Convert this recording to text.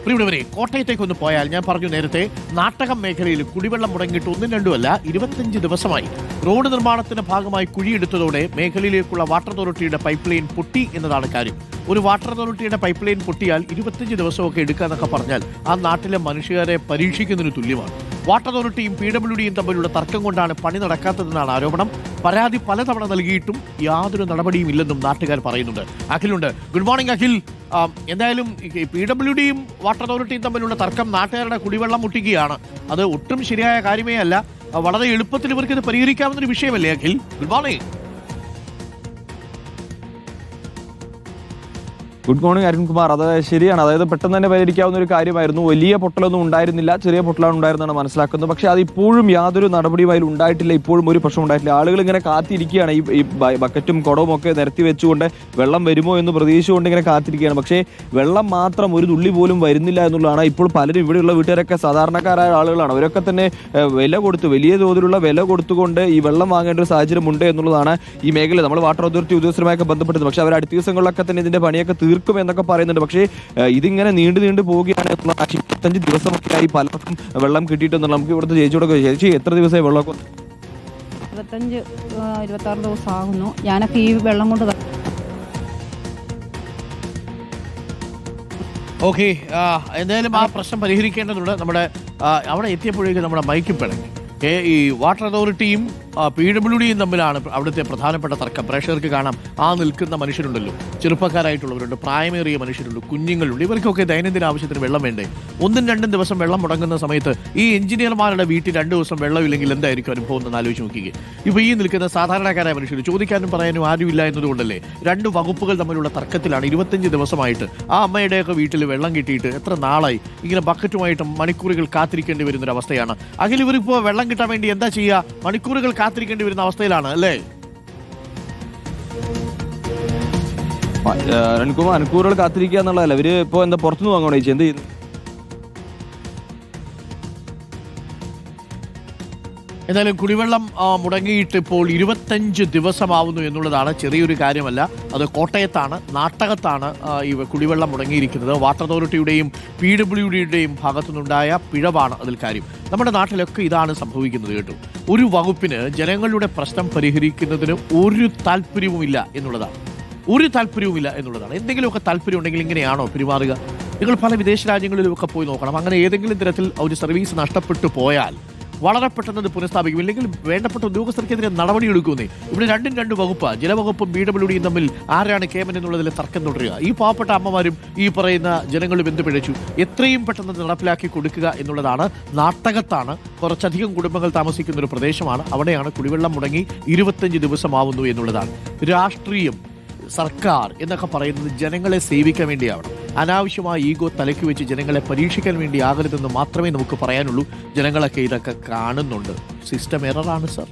പ്രിയമുള്ളവരെ, കോട്ടയത്തേക്കൊന്ന് പോയാൽ ഞാൻ പറഞ്ഞു നേരത്തെ, നാട്ടകം മേഖലയിൽ കുടിവെള്ളം മുടങ്ങിയിട്ട് ഒന്നും രണ്ടുമല്ല 25 ദിവസമായി. റോഡ് നിർമ്മാണത്തിന്റെ ഭാഗമായി കുഴിയെടുത്തതോടെ മേഖലയിലേക്കുള്ള വാട്ടർ അതോറിറ്റിയുടെ പൈപ്പ് ലൈൻ പൊട്ടി എന്നതാണ് കാര്യം. ഒരു വാട്ടർ അതോറിറ്റിയുടെ പൈപ്പ് ലൈൻ പൊട്ടിയാൽ 25 ദിവസമൊക്കെ എടുക്കുക എന്നൊക്കെ പറഞ്ഞാൽ ആ നാട്ടിലെ മനുഷ്യരെ പരീക്ഷിക്കുന്നതിന് തുല്യമാണ്. വാട്ടർ അതോറിറ്റിയും PWDയും തമ്മിലുള്ള തർക്കം കൊണ്ടാണ് പണി നടക്കാത്തതെന്നാണ് ആരോപണം. പരാതി പലതവണ നൽകിയിട്ടും യാതൊരു നടപടിയും ഇല്ലെന്നും നാട്ടുകാർ പറയുന്നുണ്ട്. അഖിലുണ്ട്. Good morning Akhil. എന്തായാലും PWDയും വാട്ടർ അതോറിറ്റിയും തമ്മിലുള്ള തർക്കം നാട്ടുകാരുടെ കുടിവെള്ളം മുട്ടിക്കുകയാണ്. അത് ഒട്ടും ശരിയായ കാര്യമേ അല്ല. വളരെ എളുപ്പത്തിൽ ഇവർക്ക് ഇത് പരിഹരിക്കാവുന്നൊരു വിഷയമല്ലേ Akhil? Good morning. Good morning Arunkumar. അത് ശരിയാണ്. അതായത് പെട്ടെന്ന് തന്നെ പരിഹരിക്കാവുന്ന ഒരു കാര്യമായിരുന്നു. വലിയ പൊട്ടലൊന്നും ഉണ്ടായിരുന്നില്ല, ചെറിയ പൊട്ടലാണ് ഉണ്ടായിരുന്നാണ് മനസ്സിലാക്കുന്നത്. പക്ഷേ അത് ഇപ്പോഴും യാതൊരു നടപടിയും അതിൽ ഉണ്ടായിട്ടില്ല. ഇപ്പോഴും ഒരു പ്രശ്നം ഉണ്ടായിട്ടില്ല. ആളുകൾ ഇങ്ങനെ കാത്തിരിക്കുകയാണ്. ഈ ബക്കറ്റും കുടവും ഒക്കെ നിരത്തി വെച്ചുകൊണ്ട് വെള്ളം വരുമോ എന്ന് പ്രതീക്ഷിച്ചുകൊണ്ട് ഇങ്ങനെ കാത്തിരിക്കുകയാണ്. പക്ഷേ വെള്ളം മാത്രം ഒരു തുള്ളി പോലും വരുന്നില്ല എന്നുള്ളതാണ്. ഇപ്പോൾ പലരും ഇവിടെയുള്ള വീട്ടുകാരൊക്കെ സാധാരണക്കാരായ ആളുകളാണ്. അവരൊക്കെ തന്നെ വില കൊടുത്ത്, വലിയ തോതിലുള്ള വില കൊടുത്തുകൊണ്ട് ഈ വെള്ളം വാങ്ങേണ്ട ഒരു സാഹചര്യം ഉണ്ട് എന്നുള്ളതാണ് ഈ മേഖല. നമ്മൾ വാട്ടർ അതോറിറ്റി ഉദ്യോഗസ്ഥരുമായൊക്കെ ബന്ധപ്പെട്ടത്. പക്ഷേ അവർ അടുത്ത ദിവസങ്ങളിലൊക്കെ തന്നെ ഇതിന്റെ പണിയൊക്കെ തീർക്കും എന്നൊക്കെ പറയുന്നുണ്ട്. പക്ഷേ ഇതിങ്ങനെ നീണ്ടു പോവുകയാണ്. 25 ദിവസമൊക്കെ ആയി പലർക്കും വെള്ളം കിട്ടിയിട്ടെന്നുള്ള. നമുക്ക് ഇവിടുത്തെ ചേച്ചിയോടൊക്കെ, ചേച്ചി എത്ര ദിവസമായി വെള്ളമൊക്കെ? 26 ദിവസം ആകുന്നു. ഞാനൊക്കെ ഈ വെള്ളം കൊണ്ട് ഓക്കെ. എന്തായാലും ആ പ്രശ്നം പരിഹരിക്കേണ്ടതുണ്ട്. നമ്മുടെ അവിടെ എത്തിയപ്പോഴേക്കും നമ്മുടെ മൈക്കും പിണങ്ങി. ഈ വാട്ടർ അതോറിറ്റിയും PWDയും തമ്മിലാണ് അവിടുത്തെ പ്രധാനപ്പെട്ട തർക്കം. പ്രേക്ഷകർക്ക് കാണാം, ആ നിൽക്കുന്ന മനുഷ്യരുണ്ടല്ലോ, ചെറുപ്പക്കാരായിട്ടുള്ളവരുണ്ട്, പ്രായമേറിയ മനുഷ്യരുണ്ട്, കുഞ്ഞുങ്ങളുണ്ട്. ഇവർക്കൊക്കെ ദൈനംദിന ആവശ്യത്തിന് വെള്ളം വേണ്ടേ? 1-2 ദിവസം വെള്ളം മുടങ്ങുന്ന സമയത്ത് ഈ എഞ്ചിനീയർമാരുടെ വീട്ടിൽ 2 ദിവസം വെള്ളമില്ലെങ്കിൽ എന്തായിരിക്കും അനുഭവം എന്ന് ആലോചിച്ച് നോക്കിക്കേ. ഇപ്പോൾ ഈ നിൽക്കുന്ന സാധാരണക്കാരായ മനുഷ്യർ, ചോദിക്കാനും പറയാനും ആരുമില്ല എന്നതുകൊണ്ടല്ലേ 2 വകുപ്പുകൾ തമ്മിലുള്ള തർക്കത്തിലാണ് 25 ദിവസമായിട്ട്. ആ അമ്മയുടെയൊക്കെ വീട്ടിൽ വെള്ളം കിട്ടിയിട്ട് എത്ര നാളായി ഇങ്ങനെ ബക്കറ്റുമായിട്ട് മണിക്കൂറുകൾ കാത്തിരിക്കേണ്ടി വരുന്നൊരവസ്ഥയാണ്. അഖിൽ, ഇവരിപ്പോൾ വെള്ളം കിട്ടാൻ വേണ്ടി എന്താ ചെയ്യുക? മണിക്കൂറുകൾ കാത്തിരിക്കേണ്ടി വരുന്ന അവസ്ഥയിലാണ് അല്ലേ? മണിക്കൂറുകൾ കാത്തിരിക്കുക എന്നുള്ളതല്ല. ഇവര് ഇപ്പൊ എന്താ പുറത്തുനിന്ന് വാങ്ങണോ ചേച്ചി? എന്ത് ചെയ്യുന്നു? എന്നാലും കുടിവെള്ളം മുടങ്ങിയിട്ട് ഇപ്പോൾ 25 ദിവസമാവുന്നു എന്നുള്ളതാണ് ചെറിയൊരു കാര്യമല്ല. അത് കോട്ടയത്താണ്, നാട്ടകത്താണ് ഈ കുടിവെള്ളം മുടങ്ങിയിരിക്കുന്നത്. വാട്ടർ അതോറിറ്റിയുടെയും PWDയുടെയും ഭാഗത്തുനിന്നുണ്ടായ പിഴവാണ് അതിൽ കാര്യം. നമ്മുടെ നാട്ടിലൊക്കെ ഇതാണ് സംഭവിക്കുന്നത് കേട്ടോ. ഒരു വകുപ്പിന് ജനങ്ങളുടെ പ്രശ്നം പരിഹരിക്കുന്നതിന് ഒരു താല്പര്യവുമില്ല എന്നുള്ളതാണ്. എന്തെങ്കിലുമൊക്കെ താല്പര്യം ഉണ്ടെങ്കിൽ ഇങ്ങനെയാണോ പെരുമാറുക? നിങ്ങൾ പല വിദേശ രാജ്യങ്ങളിലുമൊക്കെ പോയി നോക്കണം. അങ്ങനെ ഏതെങ്കിലും തരത്തിൽ ഒരു സർവീസ് നഷ്ടപ്പെട്ടു പോയാൽ വളരെ പെട്ടെന്ന് അത് പുനഃസ്ഥാപിക്കും. ഇല്ലെങ്കിൽ വേണ്ടപ്പെട്ട ഉദ്യോഗസ്ഥർക്കെതിരെ നടപടിയെടുക്കുന്നേ. ഇവിടെ 2 വകുപ്പ്, ജലവകുപ്പും PWDയും തമ്മിൽ ആരാണ് കേമൻ എന്നുള്ളതിൽ തർക്കം തുടരുക. ഈ പാവപ്പെട്ട അമ്മമാരും ഈ പറയുന്ന ജനങ്ങളും എന്ത് പിഴച്ചു? എത്രയും പെട്ടെന്ന് നടപ്പിലാക്കി കൊടുക്കുക എന്നുള്ളതാണ്. നാട്ടകത്താണ്, കുറച്ചധികം കുടുംബങ്ങൾ താമസിക്കുന്ന ഒരു പ്രദേശമാണ്. അവിടെയാണ് കുടിവെള്ളം മുടങ്ങി 25 ദിവസമാവുന്നു എന്നുള്ളതാണ്. രാഷ്ട്രീയം, സർക്കാർ എന്നൊക്കെ പറയുന്നത് ജനങ്ങളെ സേവിക്കാൻ വേണ്ടിയാവണം. അനാവശ്യമായ ഈഗോ തലയ്ക്ക് വെച്ച് ജനങ്ങളെ പരീക്ഷിക്കാൻ വേണ്ടി ആകരുതെന്ന് മാത്രമേ നമുക്ക് പറയാനുള്ളൂ. ജനങ്ങളൊക്കെ ഇതൊക്കെ കാണുന്നുണ്ട്. സിസ്റ്റം എററാണ് സർ.